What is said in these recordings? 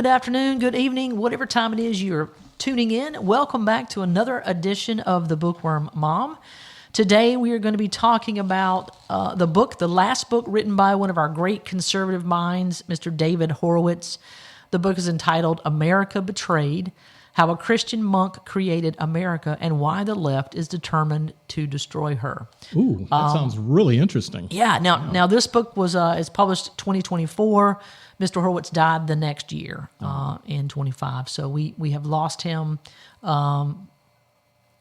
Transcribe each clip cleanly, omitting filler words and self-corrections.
good afternoon, good evening, whatever time it is you're tuning in. Welcome back to another edition of The Bookworm Mom. Today we are going to be talking about the last book written by one of our great conservative minds, Mr. David Horowitz. The book is entitled America Betrayed: How a Christian Monk Created America and Why the Left is Determined to Destroy Her. Ooh, that sounds really interesting. Yeah. Now this book is published 2024. Mr. Horowitz died the next year in 25. So we have lost him.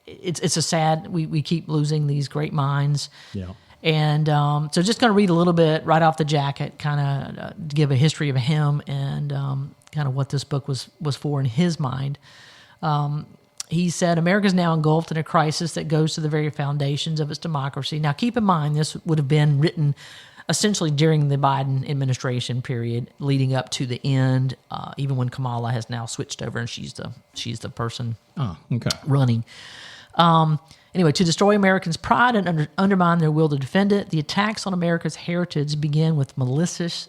It's a sad. We keep losing these great minds. Yeah. And so just going to read a little bit right off the jacket, kind of give a history of him and kind of what this book was for in his mind. He said, America is now engulfed in a crisis that goes to the very foundations of its democracy. Now, keep in mind, this would have been written essentially during the Biden administration period, leading up to the end, even when Kamala has now switched over and she's the person running. Anyway, to destroy Americans' pride and undermine their will to defend it, the attacks on America's heritage began with malicious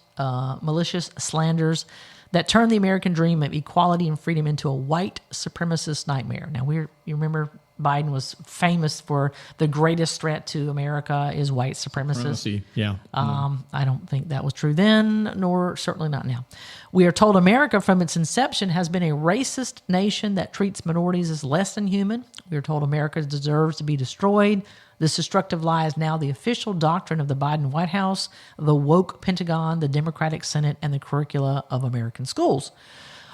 slanders that turned the American dream of equality and freedom into a white supremacist nightmare. Now, you remember Biden was famous for the greatest threat to America is white supremacists. Yeah. I don't think that was true then, nor certainly not now. We are told America from its inception has been a racist nation that treats minorities as less than human. We are told America deserves to be destroyed. This destructive lie is now the official doctrine of the Biden White House, the woke Pentagon, the Democratic Senate, and the curricula of American schools.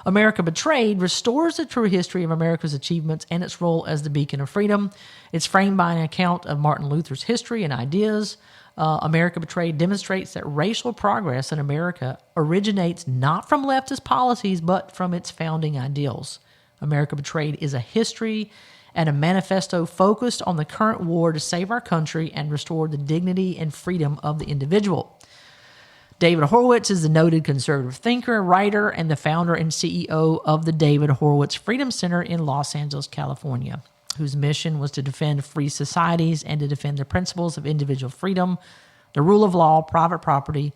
America Betrayed restores the true history of America's achievements and its role as the beacon of freedom. It's framed by an account of Martin Luther's history and ideas. America Betrayed demonstrates that racial progress in America originates not from leftist policies, but from its founding ideals. America Betrayed is a history and a manifesto focused on the current war to save our country and restore the dignity and freedom of the individual. David Horowitz is the noted conservative thinker, writer, and the founder and CEO of the David Horowitz Freedom Center in Los Angeles, California, whose mission was to defend free societies and to defend the principles of individual freedom, the rule of law, private property,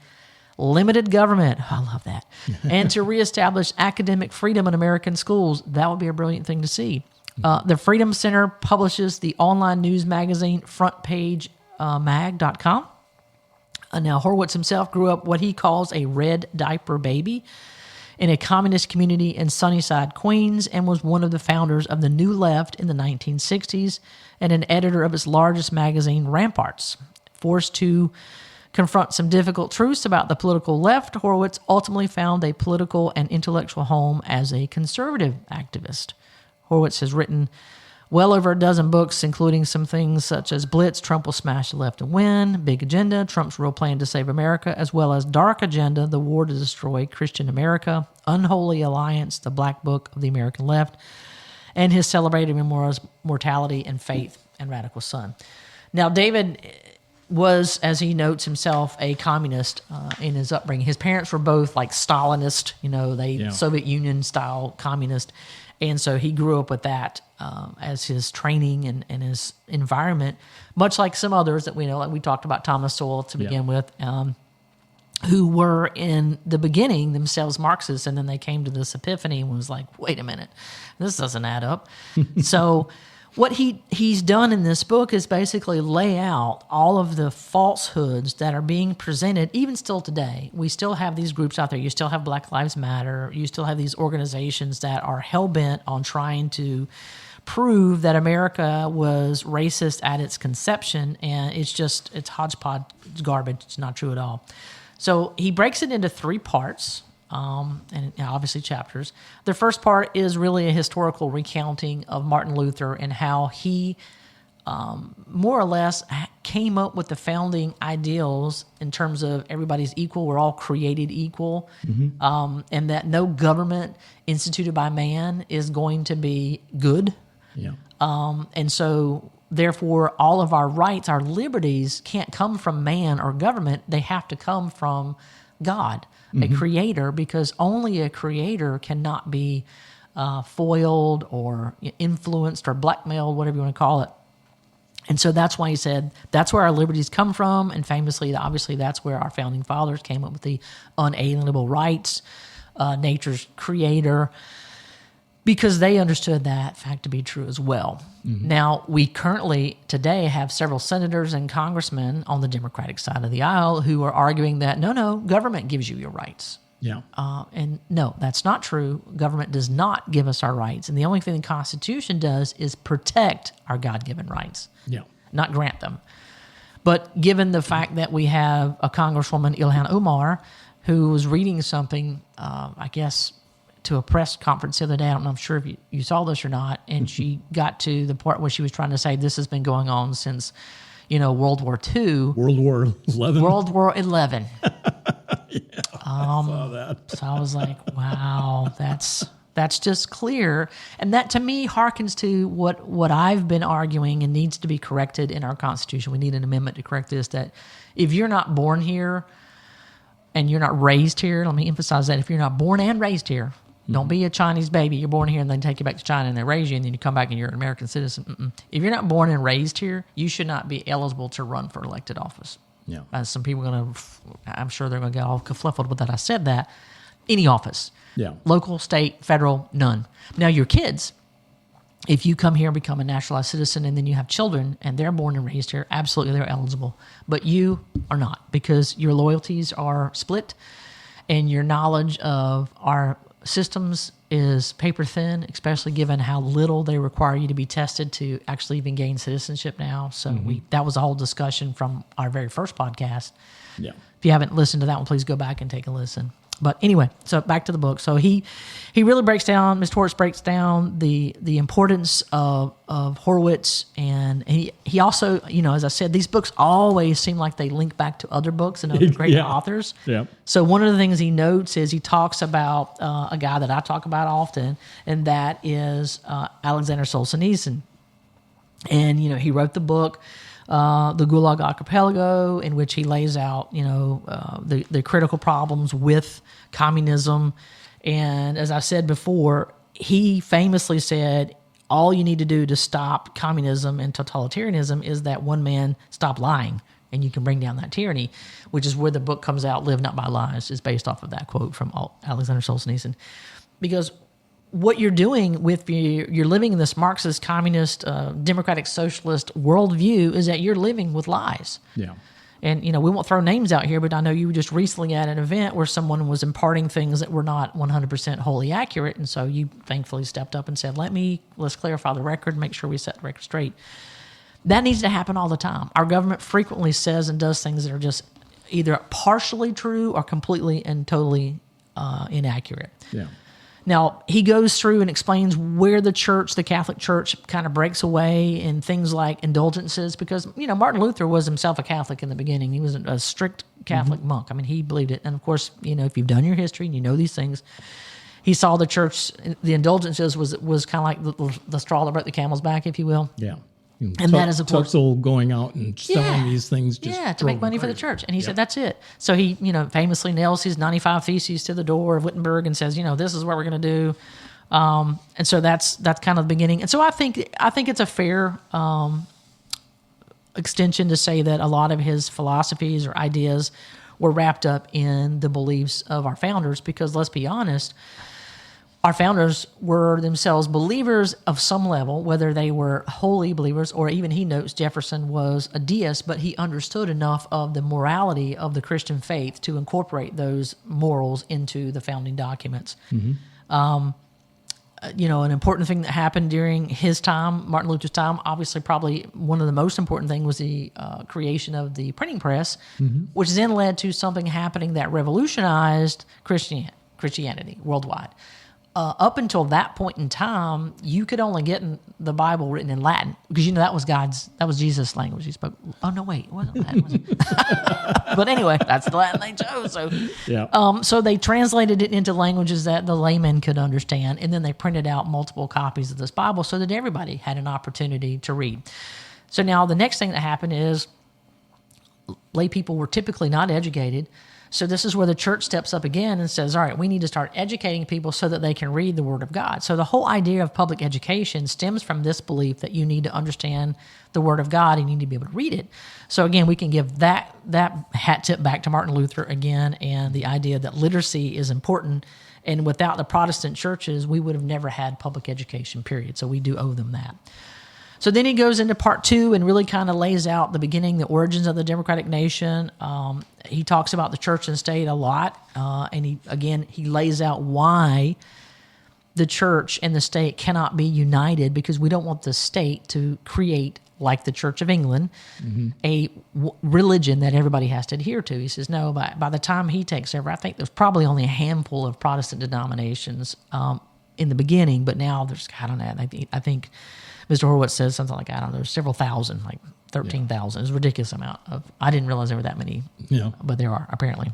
limited government, I love that, and to reestablish academic freedom in American schools. That would be a brilliant thing to see. The Freedom Center publishes the online news magazine frontpagemag.com. Now, Horowitz himself grew up what he calls a red diaper baby in a communist community in Sunnyside, Queens, and was one of the founders of the New Left in the 1960s and an editor of its largest magazine, Ramparts. Forced to confront some difficult truths about the political left, Horowitz ultimately found a political and intellectual home as a conservative activist. Horowitz has written well over a dozen books, including some things such as Blitz, Trump Will Smash the Left and Win, Big Agenda, Trump's Real Plan to Save America, as well as Dark Agenda, The War to Destroy Christian America, Unholy Alliance, The Black Book of the American Left, and his celebrated memoirs, Mortality and Faith and Radical Son. Now, David was, as he notes himself, a communist in his upbringing. His parents were both like Stalinist, Soviet Union style communist. And so he grew up with that as his training and his environment, much like some others that we know, like we talked about Thomas Sowell to begin with, who were in the beginning themselves Marxists, and then they came to this epiphany and was like, wait a minute, this doesn't add up. So what he's done in this book is basically lay out all of the falsehoods that are being presented, even still today. We still have these groups out there. You still have Black Lives Matter. You still have these organizations that are hell-bent on trying to prove that America was racist at its conception, and it's hodgepodge garbage. It's not true at all. So he breaks it into three parts. And obviously chapters. The first part is really a historical recounting of Martin Luther and how he more or less came up with the founding ideals in terms of everybody's equal, we're all created equal, and that no government instituted by man is going to be good. Yeah. And so therefore all of our rights, our liberties can't come from man or government. They have to come from God, a creator, because only a creator cannot be foiled or influenced or blackmailed, whatever you want to call it. And so that's why he said that's where our liberties come from. And famously, obviously, that's where our founding fathers came up with the unalienable rights. nature's creator, because they understood that fact to be true as well. Now, we currently today have several senators and congressmen on the Democratic side of the aisle who are arguing that, no, government gives you your rights. Yeah. And no, that's not true. Government does not give us our rights. And the only thing the Constitution does is protect our God-given rights, Yeah. not grant them. But given the fact that we have a Congresswoman, Ilhan Omar, who was reading something, I guess, to a press conference the other day. I'm not sure if you saw this or not. And she got to the part where she was trying to say this has been going on since, World War II. World War 11. World War 11. I saw that. So I was like, wow, that's just clear. And that to me harkens to what I've been arguing and needs to be corrected in our Constitution. We need an amendment to correct this, that if you're not born here and you're not raised here, let me emphasize that, if you're not born and raised here, don't be a Chinese baby. You're born here and they take you back to China and they raise you and then you come back and you're an American citizen. If you're not born and raised here, you should not be eligible to run for elected office. Yeah. As some people I'm sure they're going to get all kerfluffled with that. I said that. Any office. Yeah. Local, state, federal, none. Now, your kids, if you come here and become a naturalized citizen and then you have children and they're born and raised here, absolutely they're eligible. But you are not, because your loyalties are split and your knowledge of our systems is paper thin, especially given how little they require you to be tested to actually even gain citizenship now. So that was a whole discussion from our very first podcast. Yeah. If you haven't listened to that one, please go back and take a listen. But anyway, so back to the book. So he really breaks down, Mr. Horowitz breaks down the importance of Horowitz, and he also, as I said, these books always seem like they link back to other books and other great authors. Yeah. So one of the things he notes is he talks about a guy that I talk about often, and that is Alexander Solzhenitsyn. And, he wrote the book, the Gulag Archipelago, in which he lays out, the critical problems with communism. And as I said before, he famously said, all you need to do to stop communism and totalitarianism is that one man stop lying, and you can bring down that tyranny, which is where the book comes out, Live Not by Lies, is based off of that quote from Alexander Solzhenitsyn. Because what you're doing with you're living in this Marxist, communist, democratic, socialist worldview is that you're living with lies. Yeah. And, we won't throw names out here, but I know you were just recently at an event where someone was imparting things that were not 100% wholly accurate. And so you thankfully stepped up and said, let's clarify the record, make sure we set the record straight. That needs to happen all the time. Our government frequently says and does things that are just either partially true or completely and totally inaccurate. Yeah. Now, he goes through and explains where the Catholic Church, kind of breaks away in things like indulgences, because, Martin Luther was himself a Catholic in the beginning. He was a strict Catholic monk. I mean, he believed it. And, of course, if you've done your history and you know these things, he saw the church, the indulgences was kind of like the straw that broke the camel's back, if you will. Yeah. And that is, of course, Tutzel going out and selling these things. Just to make money for the church. And he said, that's it. So he, famously nails his 95 Theses to the door of Wittenberg and says, this is what we're going to do. And so that's kind of the beginning. And so I think it's a fair extension to say that a lot of his philosophies or ideas were wrapped up in the beliefs of our founders, because let's be honest, our founders were themselves believers of some level, whether they were wholly believers, or even he notes Jefferson was a deist, but he understood enough of the morality of the Christian faith to incorporate those morals into the founding documents. An important thing that happened during his time, Martin Luther's time, obviously probably one of the most important things was the creation of the printing press, which then led to something happening that revolutionized Christianity worldwide. Up until that point in time, you could only get the Bible written in Latin, because that was Jesus' language. He spoke. Oh no, wait, it wasn't Latin, was it? But anyway, that's the Latin they chose. So, so they translated it into languages that the layman could understand, and then they printed out multiple copies of this Bible so that everybody had an opportunity to read. So now the next thing that happened is lay people were typically not educated. So this is where the church steps up again and says, all right, we need to start educating people so that they can read the Word of God. So the whole idea of public education stems from this belief that you need to understand the Word of God and you need to be able to read it. So again, we can give that hat tip back to Martin Luther again, and the idea that literacy is important And without the Protestant churches, we would have never had public education, period. So we do owe them that. So then he goes into part 2 and really kind of lays out the beginning, the origins of the democratic nation. He talks about the church and state a lot. And he lays out why the church and the state cannot be united, because we don't want the state to create, like the Church of England, a religion that everybody has to adhere to. He says, no, by the time he takes over, I think there's probably only a handful of Protestant denominations in the beginning, but now there's, I don't know, I think Mr. Horowitz says something like, I don't know, there's several thousand, like 13,000. It's a ridiculous amount I didn't realize there were that many, but there are apparently.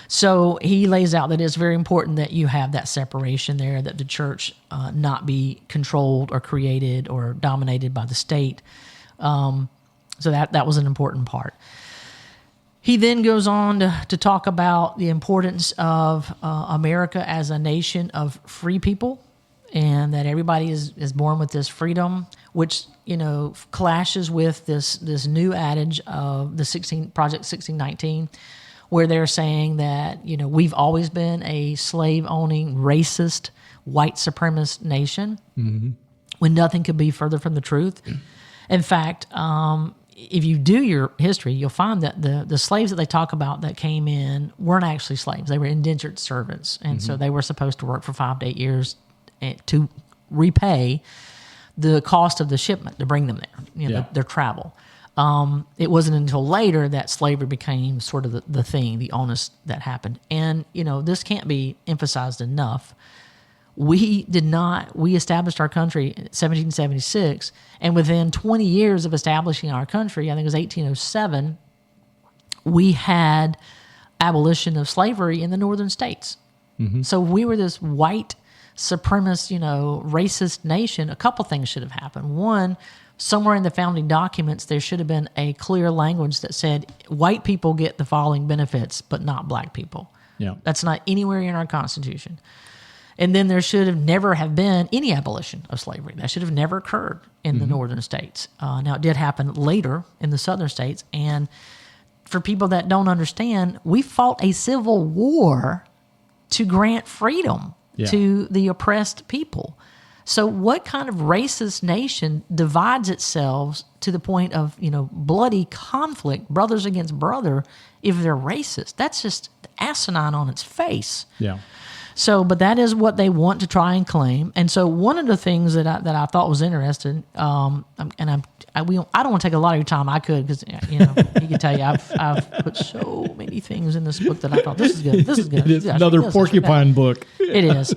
So he lays out that it's very important that you have that separation there, that the church not be controlled or created or dominated by the state. So that was an important part. He then goes on to talk about the importance of America as a nation of free people, and that everybody is born with this freedom, which clashes with this new adage of the Project 1619. Where they're saying that, we've always been a slave-owning, racist, white supremacist nation, when nothing could be further from the truth. In fact, if you do your history, you'll find that the slaves that they talk about that came in weren't actually slaves. They were indentured servants, and so they were supposed to work for 5 to 8 years to repay the cost of the shipment to bring them there, their travel. It wasn't until later that slavery became sort of the thing, the onus that happened. And, this can't be emphasized enough. We established our country in 1776, and within 20 years of establishing our country, I think it was 1807, we had abolition of slavery in the northern states. So we were this white supremacist, racist nation. A couple things should have happened. One, somewhere in the founding documents, there should have been a clear language that said white people get the following benefits, but not black people. Yeah. That's not anywhere in our Constitution. And then there should have never have been any abolition of slavery. That should have never occurred in the northern states. Now, it did happen later in the southern states. And for people that don't understand, we fought a civil war to grant freedom to the oppressed people. So what kind of racist nation divides itself to the point of, bloody conflict, brothers against brother, if they're racist? That's just asinine on its face. Yeah. So, but that is what they want to try and claim. And so one of the things that I thought was interesting, I don't want to take a lot of your time. I could, because, he can tell you, I've put so many things in this book that I thought, this is good. This is good. It is another porcupine book. It is.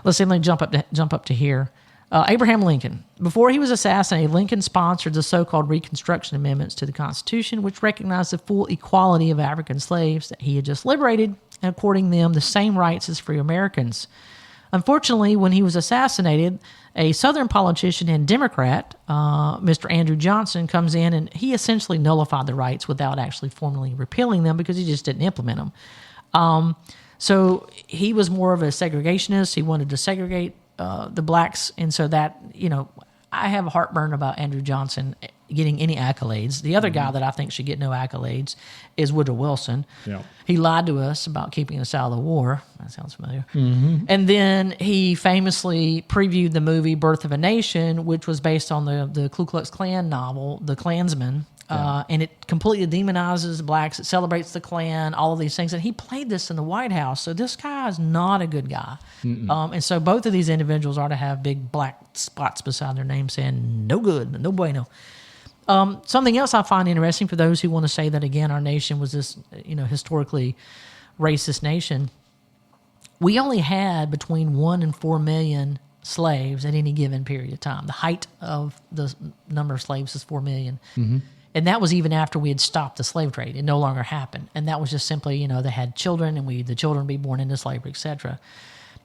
Let's see. Let me jump up to here. Abraham Lincoln. Before he was assassinated, Lincoln sponsored the so-called Reconstruction Amendments to the Constitution, which recognized the full equality of African slaves that he had just liberated, and according them the same rights as free Americans. Unfortunately, when he was assassinated, a Southern politician and Democrat, Mr. Andrew Johnson, comes in, and he essentially nullified the rights without actually formally repealing them, because he just didn't implement them. So he was more of a segregationist. He wanted to segregate the blacks. And so that, I have a heartburn about Andrew Johnson getting any accolades. The other guy that I think should get no accolades is Woodrow Wilson. Yeah. He lied to us about keeping us out of the war. That sounds familiar. And then he famously previewed the movie Birth of a Nation, which was based on the Ku Klux Klan novel, The Klansman. And it completely demonizes blacks. It celebrates the Klan, all of these things. And he played this in the White House. So this guy is not a good guy. And so both of these individuals are to have big black spots beside their name saying, no good, no bueno. Something else I find interesting for those who want to say that, again, our nation was this, historically racist nation. We only had between 1 and 4 million slaves at any given period of time. The height of the number of slaves is 4 million. And that was even after we had stopped the slave trade. It no longer happened. And that was just simply, they had children, and the children be born into slavery, et cetera.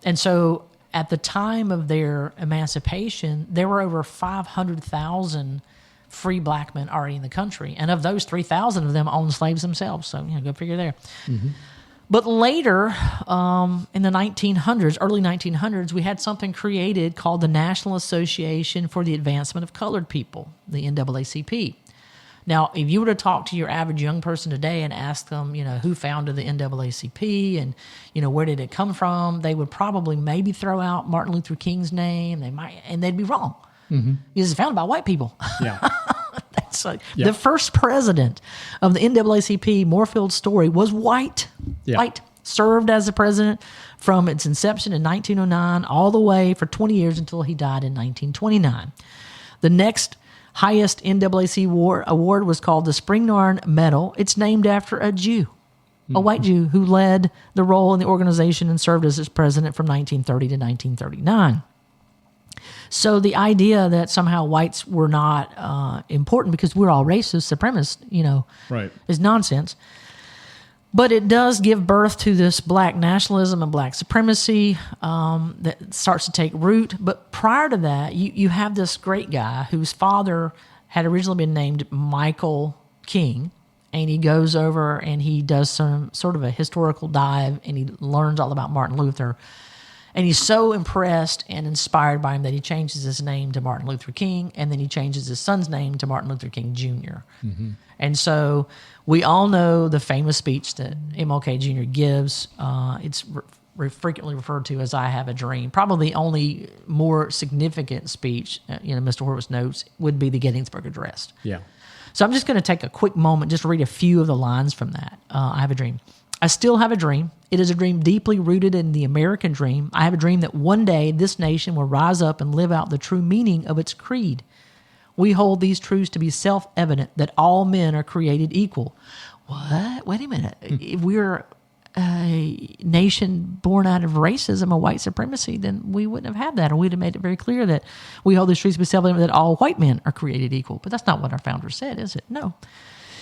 And so at the time of their emancipation, there were over 500,000 free black men already in the country. And of those, 3,000 of them owned slaves themselves. So, go figure there. But later, in the 1900s, early 1900s, we had something created called the National Association for the Advancement of Colored People, the NAACP. Now, if you were to talk to your average young person today and ask them, who founded the NAACP and, where did it come from, they would probably maybe throw out Martin Luther King's name. And they'd be wrong. Mm-hmm. Because it's founded by white people. Yeah. That's like the first president of the NAACP, Moorfield Story, was white. Yeah. White. Served as the president from its inception in 1909 all the way for 20 years until he died in 1929. The next highest NAACP award was called the Spingarn Medal. It's named after a Jew, a white Jew who led the role in the organization and served as its president from 1930 to 1939. So the idea that somehow whites were not important because we're all racist, supremacists, Right. is nonsense. But it does give birth to this black nationalism and black supremacy that starts to take root. But prior to that, you have this great guy whose father had originally been named Michael King, and he goes over and he does some sort of a historical dive, and he learns all about Martin Luther. And he's so impressed and inspired by him that he changes his name to Martin Luther King, and then he changes his son's name to Martin Luther King Jr. Mm-hmm. And so we all know the famous speech that MLK Jr. gives. It's frequently referred to as "I Have a Dream." Probably the only more significant speech, Mr. Horowitz notes, would be the Gettysburg Address. Yeah. So I'm just going to take a quick moment just to read a few of the lines from that. I have a dream. I still have a dream. It is a dream deeply rooted in the American dream. I have a dream that one day this nation will rise up and live out the true meaning of its creed. We hold these truths to be self-evident, that all men are created equal. What? Wait a minute. If we're a nation born out of racism and white supremacy, then we wouldn't have had that, and we'd have made it very clear that we hold these truths to be self-evident, that all white men are created equal. But that's not what our founder said, is it? No.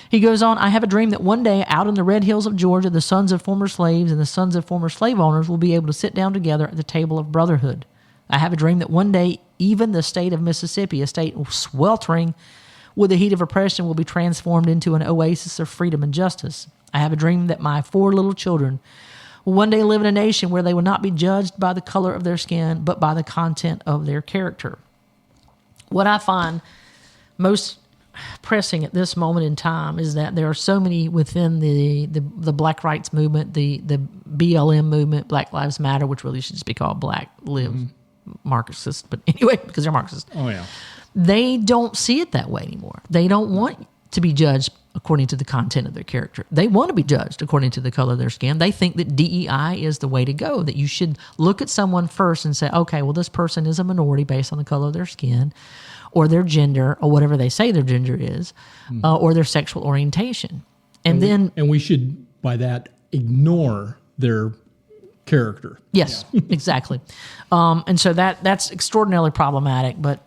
He goes on, I have a dream that one day out in the red hills of Georgia, the sons of former slaves and the sons of former slave owners will be able to sit down together at the table of brotherhood. I have a dream that one day even the state of Mississippi, a state sweltering with the heat of oppression, will be transformed into an oasis of freedom and justice. I have a dream that my 4 little children will one day live in a nation where they will not be judged by the color of their skin, but by the content of their character. What I find most pressing at this moment in time is that there are so many within the Black rights movement, the BLM movement, Black Lives Matter, which really should just be called Black Live Marxists, but anyway, because they're Marxists. Oh, yeah. They don't see it that way anymore. They don't want to be judged according to the content of their character. They want to be judged according to the color of their skin. They think that DEI is the way to go, that you should look at someone first and say, okay, well, this person is a minority based on the color of their skin, or their gender, or whatever they say their gender is, or their sexual orientation. And we should, by that, ignore their character. Yes, exactly. And so that's extraordinarily problematic, but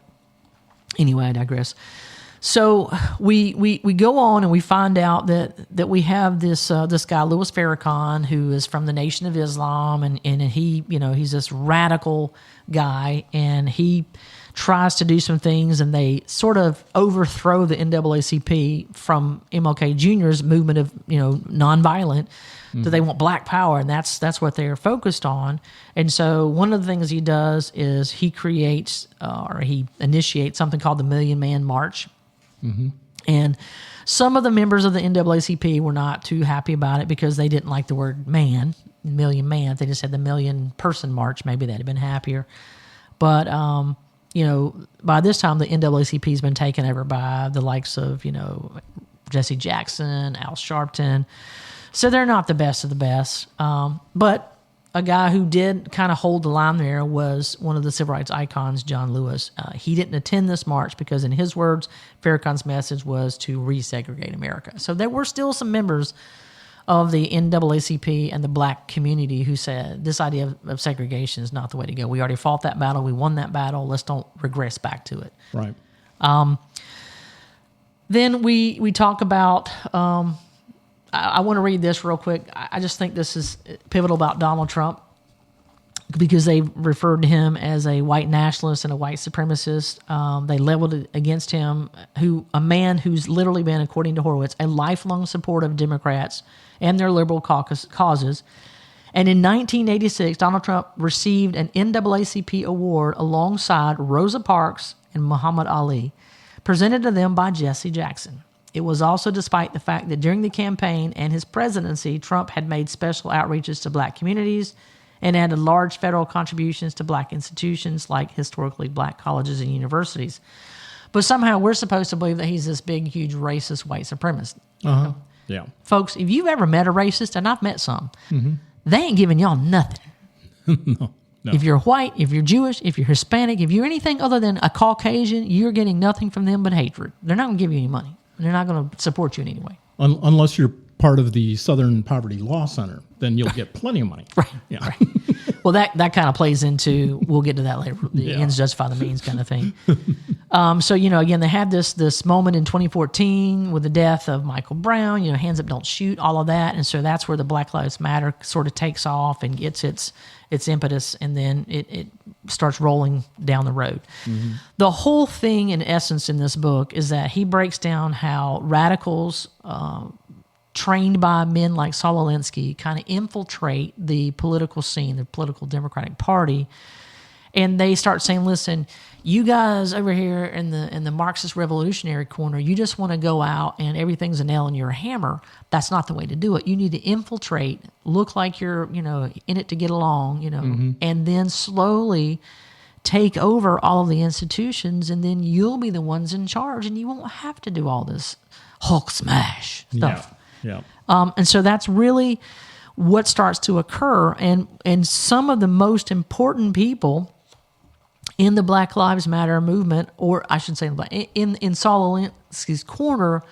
anyway, I digress. So we go on and we find out that we have this guy, Louis Farrakhan, who is from the Nation of Islam, and he, he's this radical guy, and he tries to do some things, and they sort of overthrow the NAACP from MLK Jr.'s movement of nonviolent. So they want black power, and that's what they are focused on. And so one of the things he does is he creates or he initiates something called the Million Man March. Mm-hmm. And some of the members of the NAACP were not too happy about it because they didn't like the word man, million man. If they just had the Million Person March, maybe they'd have been happier. But by this time, the NAACP has been taken over by the likes of Jesse Jackson, Al Sharpton. So they're not the best of the best. But a guy who did kind of hold the line there was one of the civil rights icons, John Lewis. He didn't attend this march because, in his words, Farrakhan's message was to resegregate America. So there were still some members of the NAACP and the black community who said this idea of segregation is not the way to go. We already fought that battle. We won that battle. Let's don't regress back to it. Right. Then we talk about... I want to read this real quick. I just think this is pivotal about Donald Trump because they referred to him as a white nationalist and a white supremacist. They leveled it against him, a man who's literally been, according to Horowitz, a lifelong supporter of Democrats and their liberal causes. And in 1986, Donald Trump received an NAACP award alongside Rosa Parks and Muhammad Ali, presented to them by Jesse Jackson. It was also despite the fact that during the campaign and his presidency, Trump had made special outreaches to black communities and added large federal contributions to black institutions like historically black colleges and universities. But somehow we're supposed to believe that he's this big, huge racist white supremacist. Uh-huh. Yeah. Folks, if you've ever met a racist, and I've met some, they ain't giving y'all nothing. No. If you're white, if you're Jewish, if you're Hispanic, if you're anything other than a Caucasian, you're getting nothing from them but hatred. They're not going to give you any money. They're not going to support you in any way. Unless you're part of the Southern Poverty Law Center, then you'll get plenty of money. Right. Yeah. Right. Well, that kind of plays into, we'll get to that later, the ends justify the means kind of thing. So, again, they had this moment in 2014 with the death of Michael Brown, hands up, don't shoot, all of that. And so that's where the Black Lives Matter sort of takes off and gets its impetus, and then it starts rolling down the road. Mm-hmm. The whole thing, in essence, in this book is that he breaks down how radicals trained by men like Saul Alinsky kind of infiltrate the political scene, the political Democratic Party, and they start saying, listen, you guys over here in the Marxist revolutionary corner, you just want to go out and everything's a nail in your hammer. That's not the way to do it. You need to infiltrate, look like you're, in it to get along, and then slowly take over all of the institutions, and then you'll be the ones in charge, and you won't have to do all this Hulk smash stuff. Yeah. And so that's really what starts to occur. And some of the most important people in the Black Lives Matter movement, or I should say in Saul Alinsky's corner,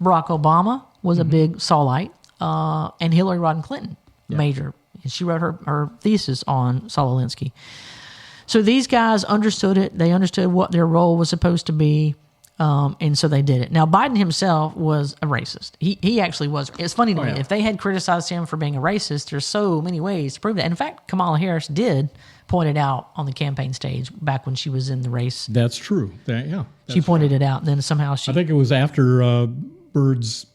Barack Obama was a big Saulite, and Hillary Rodham Clinton, major. And she wrote her thesis on Saul Alinsky. So these guys understood it. They understood what their role was supposed to be. And so they did it. Now, Biden himself was a racist. He actually was. It's funny to me. If they had criticized him for being a racist, there's so many ways to prove that. In fact, Kamala Harris did point it out on the campaign stage back when she was in the race. That's true. She pointed it out, and then somehow I think it was after Bird's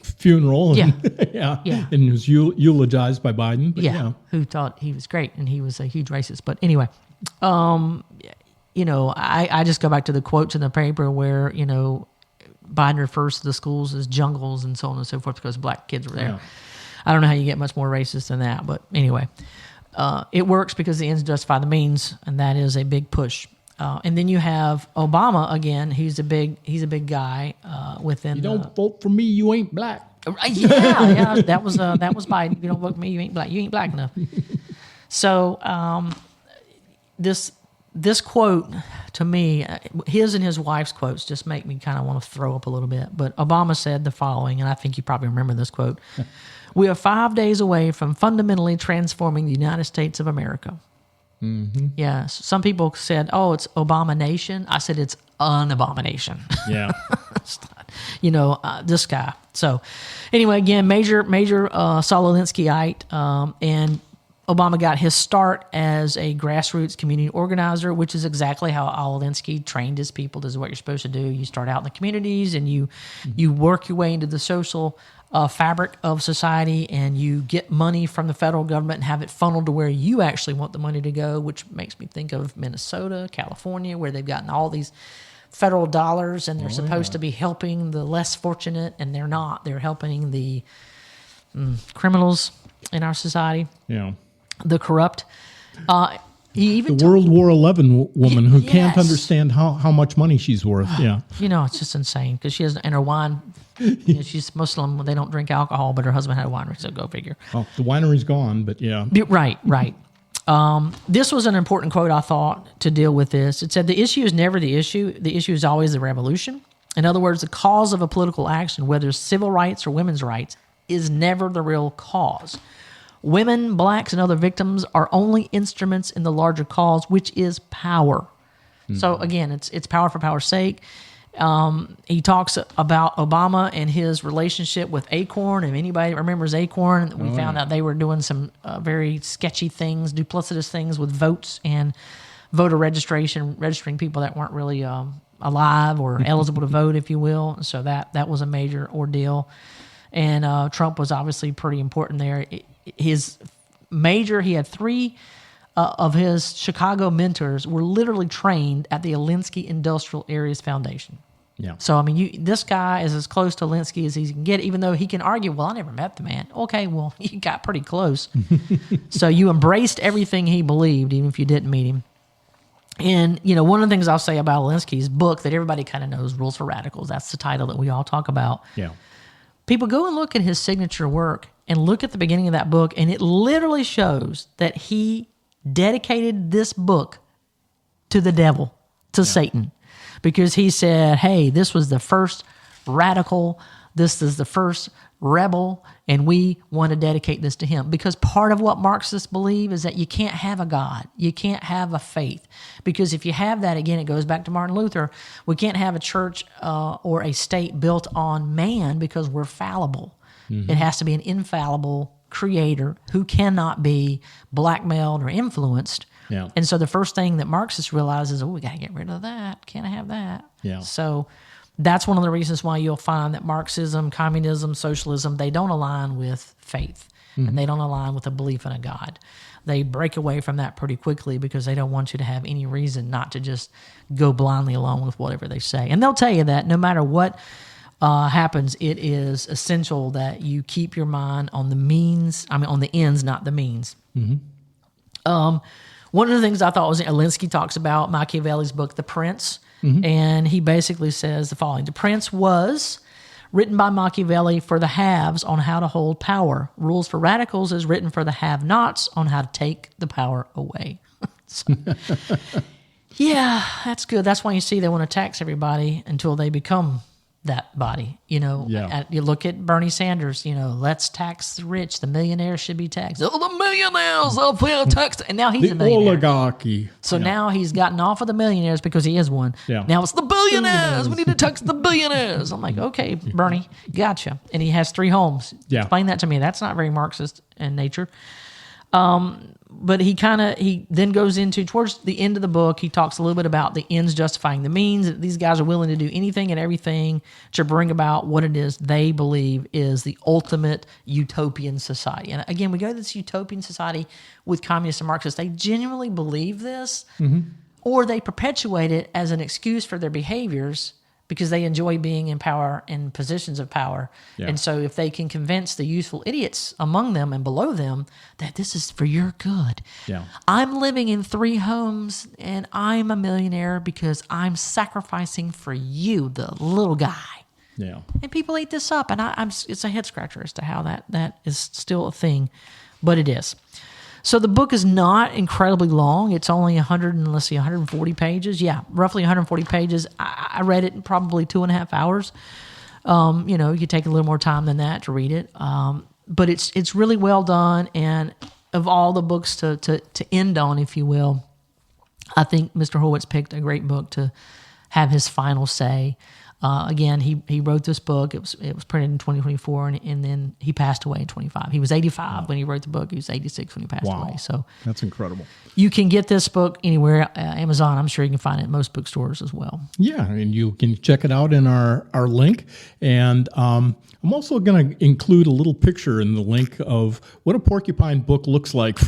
funeral. And, and was eulogized by Biden. But who thought he was great, and he was a huge racist. But anyway, I just go back to the quotes in the paper where, Biden refers to the schools as jungles and so on and so forth because black kids were there. Yeah. I don't know how you get much more racist than that, but anyway, it works because the ends justify the means, and that is a big push. And then you have Obama again. He's a big guy within. You don't vote for me, you ain't black. Yeah, that was Biden. You don't vote for me, you ain't black. You ain't black enough. So this quote, to me, his and his wife's quotes just make me kind of want to throw up a little bit. But Obama said the following, and I think you probably remember this quote. We are 5 days away from fundamentally transforming the United States of America. Mm-hmm. Yes. Some people said, oh, it's Obama-nation. I said it's an abomination. Yeah. This guy. So anyway, again, major Saul Alinskyite, and Obama got his start as a grassroots community organizer, which is exactly how Alinsky trained his people. This is what you're supposed to do. You start out in the communities, and you work your way into the social fabric of society, and you get money from the federal government and have it funneled to where you actually want the money to go, which makes me think of Minnesota, California, where they've gotten all these federal dollars, and they're supposed to be helping the less fortunate, and they're not. They're helping the criminals in our society. Yeah. The corrupt. He even the World War XI woman who can't understand how much money she's worth. Yeah. It's just insane because she has, and her wine, she's Muslim. They don't drink alcohol, but her husband had a winery, so go figure. Oh, the winery's gone, but yeah. Right. This was an important quote, I thought, to deal with this. It said, the issue is never the issue. The issue is always the revolution. In other words, the cause of a political action, whether it's civil rights or women's rights, is never the real cause. Women, blacks, and other victims are only instruments in the larger cause, which is power. Mm-hmm. So again, it's power for power's sake. He talks about Obama and his relationship with Acorn. If anybody remembers Acorn, we found out they were doing some very sketchy things, duplicitous things with votes and voter registering people that weren't really alive or eligible to vote, if you will. So that was a major ordeal. And Trump was obviously pretty important there. He had three of his Chicago mentors were literally trained at the Alinsky Industrial Areas Foundation. Yeah. So, I mean, this guy is as close to Linsky as he can get, even though he can argue, well, I never met the man. Okay, well, you got pretty close. So you embraced everything he believed, even if you didn't meet him. And, one of the things I'll say about Linsky's book that everybody kind of knows, Rules for Radicals, that's the title that we all talk about. Yeah. People go and look at his signature work and look at the beginning of that book, and it literally shows that he dedicated this book to the devil, to Satan, because he said, hey, this was the first radical, this is the first rebel, and we want to dedicate this to him. Because part of what Marxists believe is that you can't have a God, you can't have a faith. Because if you have that, again, it goes back to Martin Luther, we can't have a church or a state built on man because we're fallible. It has to be an infallible creator who cannot be blackmailed or influenced. Yeah. And so the first thing that Marxists realize is, we got to get rid of that. Can't have that. Yeah. So that's one of the reasons why you'll find that Marxism, communism, socialism, they don't align with faith. And they don't align with a belief in a God. They break away from that pretty quickly because they don't want you to have any reason not to just go blindly along with whatever they say. And they'll tell you that no matter what happens, it is essential that you keep your mind on on the ends, not the means. One of the things I thought was Alinsky talks about Machiavelli's book, The Prince, and he basically says the following: The Prince was written by Machiavelli for the haves on how to hold power. Rules for Radicals is written for the have-nots on how to take the power away. So, yeah, that's good. That's why you see they want to tax everybody until they become that body. Yeah. You look at Bernie Sanders, let's tax the rich. The millionaires should be taxed. Oh, the millionaires, they'll pay tax. And now he's a The millionaire. oligarchy. So now he's gotten off of the millionaires because he is one. Yeah. Now it's the billionaires. We need to tax the billionaires. I'm like, okay, Bernie, gotcha. And he has 3 homes. Yeah. Explain that to me. That's not very Marxist in nature. But he then goes into, towards the end of the book, he talks a little bit about the ends justifying the means. These guys are willing to do anything and everything to bring about what it is they believe is the ultimate utopian society. And again, we go to this utopian society with communists and Marxists. They genuinely believe this, or they perpetuate it as an excuse for their behaviors because they enjoy being in power, in positions of power. Yeah. And so if they can convince the useful idiots among them and below them that this is for your good. Yeah. I'm living in 3 homes and I'm a millionaire because I'm sacrificing for you, the little guy. Yeah. And people eat this up. And it's a head scratcher as to how that is still a thing, but it is. So the book is not incredibly long. It's only 140 pages. Yeah, roughly 140 pages. I read it in probably 2.5 hours. You could take a little more time than that to read it. But it's really well done. And of all the books to end on, if you will, I think Mr. Horowitz picked a great book to have his final say. Again, he wrote this book. It was printed in 2024, and then he passed away in 25. He was 85 when he wrote the book. He was 86 when he passed away. So That's incredible. you can get this book anywhere. Amazon, I'm sure you can find it in most bookstores as well. Yeah, and you can check it out in our link. And I'm also going to include a little picture in the link of what a porcupine book looks like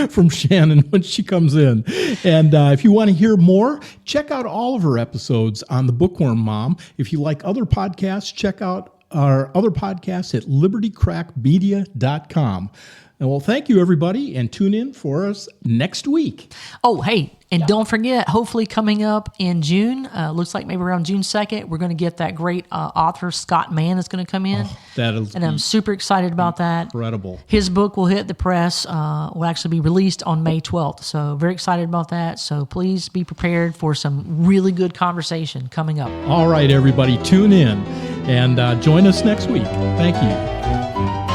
from Shannon when she comes in. And if you want to hear more, check out all of her episodes on the Bookworm Mom. If you like other podcasts, check out our other podcasts at libertycrackmedia.com. And well, thank you, everybody, and tune in for us next week. Oh, hey, and don't forget, hopefully coming up in June, looks like maybe around June 2nd, we're going to get that great author, Scott Mann, is going to come in. That is And I'm super excited about that. incredible. His book will hit the press, will actually be released on May 12th. So very excited about that. So please be prepared for some really good conversation coming up. All right, everybody, tune in and join us next week. Thank you.